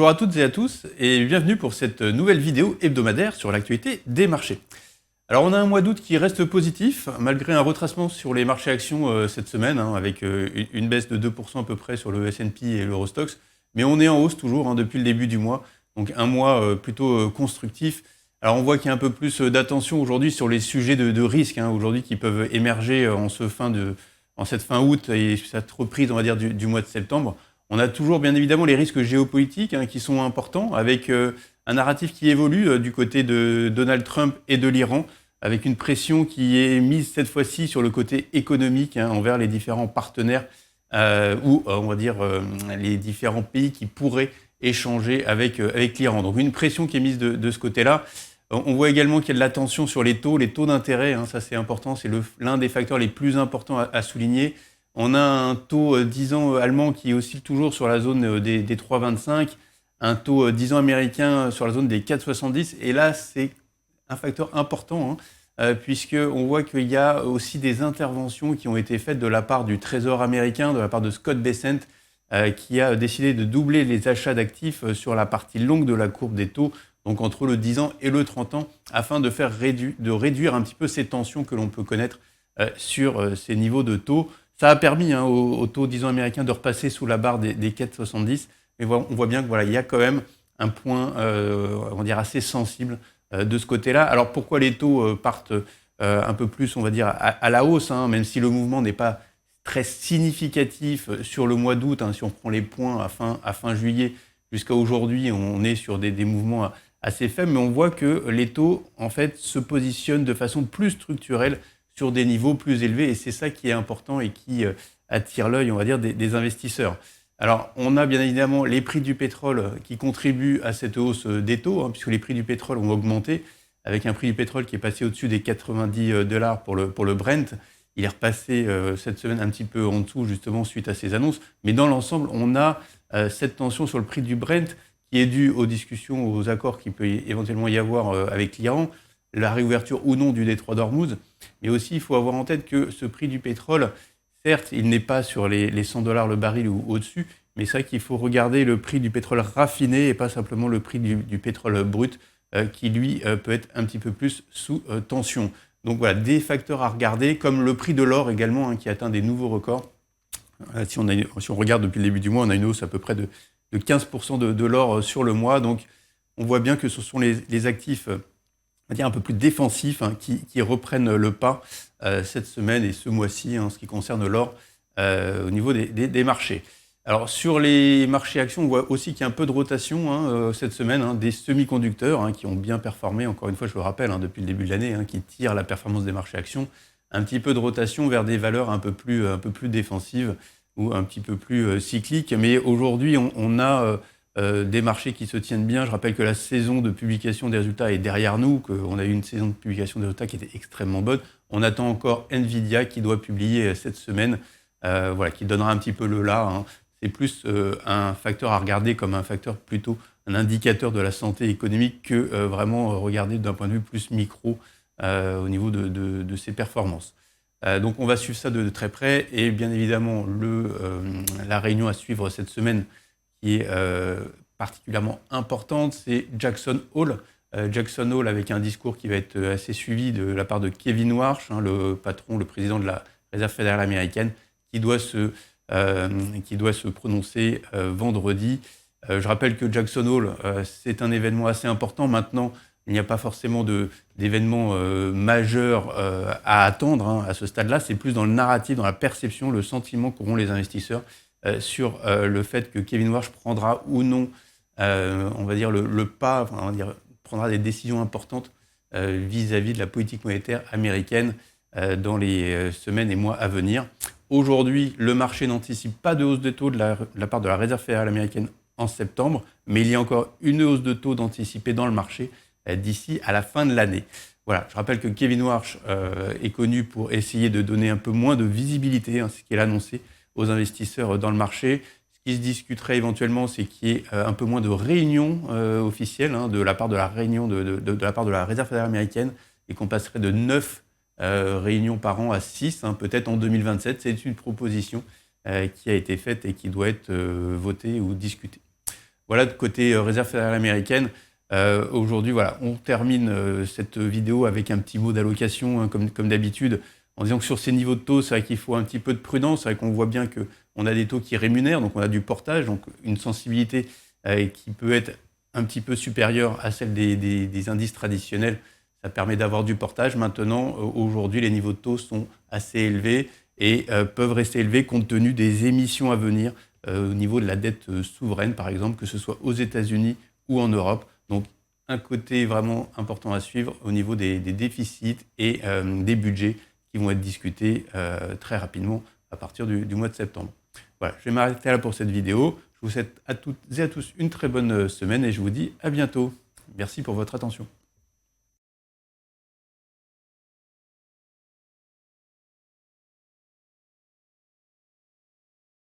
Bonjour à toutes et à tous et bienvenue pour cette nouvelle vidéo hebdomadaire sur l'actualité des marchés. Alors on a un mois d'août qui reste positif malgré un retracement sur les marchés actions cette semaine avec une baisse de 2% à peu près sur le S&P et l'Eurostoxx, mais on est en hausse toujours depuis le début du mois, donc un mois plutôt constructif. Alors on voit qu'il y a un peu plus d'attention aujourd'hui sur les sujets de risque aujourd'hui qui peuvent émerger en cette fin août et cette reprise on va dire du mois de septembre. On a toujours bien évidemment les risques géopolitiques qui sont importants, avec un narratif qui évolue du côté de Donald Trump et de l'Iran, avec une pression qui est mise cette fois-ci sur le côté économique envers les différents partenaires ou on va dire les différents pays qui pourraient échanger avec l'Iran. Donc une pression qui est mise de ce côté-là. On voit également qu'il y a de la tension sur les taux d'intérêt, ça c'est important, c'est l'un des facteurs les plus importants à souligner. On a un taux 10 ans allemand qui oscille toujours sur la zone des 3,25, un taux 10 ans américain sur la zone des 4,70. Et là, c'est un facteur important, puisqu'on voit qu'il y a aussi des interventions qui ont été faites de la part du Trésor américain, de la part de Scott Bessent, qui a décidé de doubler les achats d'actifs sur la partie longue de la courbe des taux, donc entre le 10 ans et le 30 ans, afin de réduire un petit peu ces tensions que l'on peut connaître sur ces niveaux de taux. Ça a permis au taux 10 ans américain de repasser sous la barre des 4,70. Mais on voit bien qu'il y a quand même un point on va dire assez sensible de ce côté-là. Alors pourquoi les taux partent un peu plus, on va dire, à la hausse, même si le mouvement n'est pas très significatif sur le mois d'août. Si on prend les points à fin juillet jusqu'à aujourd'hui, on est sur des mouvements assez faibles. Mais on voit que les taux, en fait, se positionnent de façon plus structurelle sur des niveaux plus élevés, et c'est ça qui est important et qui attire l'œil, on va dire, des investisseurs. Alors, on a bien évidemment les prix du pétrole qui contribuent à cette hausse des taux, puisque les prix du pétrole ont augmenté, avec un prix du pétrole qui est passé au-dessus des $90 pour le Brent. Il est repassé cette semaine un petit peu en dessous, justement, suite à ces annonces. Mais dans l'ensemble, on a cette tension sur le prix du Brent qui est due aux discussions, aux accords qu'il peut éventuellement y avoir avec l'Iran, la réouverture ou non du détroit d'Ormuz. Mais aussi, il faut avoir en tête que ce prix du pétrole, certes, il n'est pas sur les $100 le baril ou au-dessus, mais c'est vrai qu'il faut regarder le prix du pétrole raffiné et pas simplement le prix du pétrole brut, qui lui peut être un petit peu plus sous tension. Donc voilà, des facteurs à regarder, comme le prix de l'or également, qui atteint des nouveaux records. Si on regarde depuis le début du mois, on a une hausse à peu près de 15% de l'or sur le mois. Donc on voit bien que ce sont les actifs on va dire un peu plus défensifs qui reprennent le pas cette semaine et ce mois-ci en ce qui concerne l'or au niveau des marchés. Alors sur les marchés actions, on voit aussi qu'il y a un peu de rotation cette semaine, des semi-conducteurs qui ont bien performé, encore une fois je le rappelle, depuis le début de l'année, qui tirent la performance des marchés actions. Un petit peu de rotation vers des valeurs un peu plus défensives ou un petit peu plus cycliques. Mais aujourd'hui, on a des marchés qui se tiennent bien. Je rappelle que la saison de publication des résultats est derrière nous, qu'on a eu une saison de publication des résultats qui était extrêmement bonne. On attend encore Nvidia qui doit publier cette semaine, qui donnera un petit peu le là. C'est plus un facteur à regarder comme un facteur plutôt un indicateur de la santé économique que vraiment regarder d'un point de vue plus micro au niveau de ses performances. Donc on va suivre ça de très près et bien évidemment la réunion à suivre cette semaine qui est particulièrement importante, c'est Jackson Hole. Jackson Hole avec un discours qui va être assez suivi de la part de Kevin Warsh, le président de la Réserve fédérale américaine, qui doit se prononcer vendredi. Je rappelle que Jackson Hole, c'est un événement assez important. Maintenant, il n'y a pas forcément d'événement majeur à attendre à ce stade-là. C'est plus dans le narratif, dans la perception, le sentiment qu'auront les investisseurs sur le fait que Kevin Warsh prendra ou non, on va dire, le pas, prendra des décisions importantes vis-à-vis de la politique monétaire américaine dans les semaines et mois à venir. Aujourd'hui, le marché n'anticipe pas de hausse de taux de la part de la Réserve fédérale américaine en septembre, mais il y a encore une hausse de taux d'anticipée dans le marché d'ici à la fin de l'année. Voilà, je rappelle que Kevin Warsh est connu pour essayer de donner un peu moins de visibilité, ce qu'il a annoncé aux investisseurs dans le marché. Ce qui se discuterait éventuellement, c'est qu'il y ait un peu moins de réunions officielles de la part de la Réserve fédérale américaine et qu'on passerait de 9 réunions par an à 6, peut-être en 2027. C'est une proposition qui a été faite et qui doit être votée ou discutée. Voilà, de côté Réserve fédérale américaine, aujourd'hui, voilà, on termine cette vidéo avec un petit mot d'allocation, hein, comme d'habitude, en disant que sur ces niveaux de taux, c'est vrai qu'il faut un petit peu de prudence. C'est vrai qu'on voit bien qu'on a des taux qui rémunèrent, donc on a du portage, donc une sensibilité qui peut être un petit peu supérieure à celle des indices traditionnels. Ça permet d'avoir du portage. Maintenant, aujourd'hui, les niveaux de taux sont assez élevés et peuvent rester élevés compte tenu des émissions à venir au niveau de la dette souveraine, par exemple, que ce soit aux États-Unis ou en Europe. Donc, un côté vraiment important à suivre au niveau des déficits et des budgets qui vont être discutés très rapidement à partir du mois de septembre. Voilà, je vais m'arrêter là pour cette vidéo. Je vous souhaite à toutes et à tous une très bonne semaine et je vous dis à bientôt. Merci pour votre attention.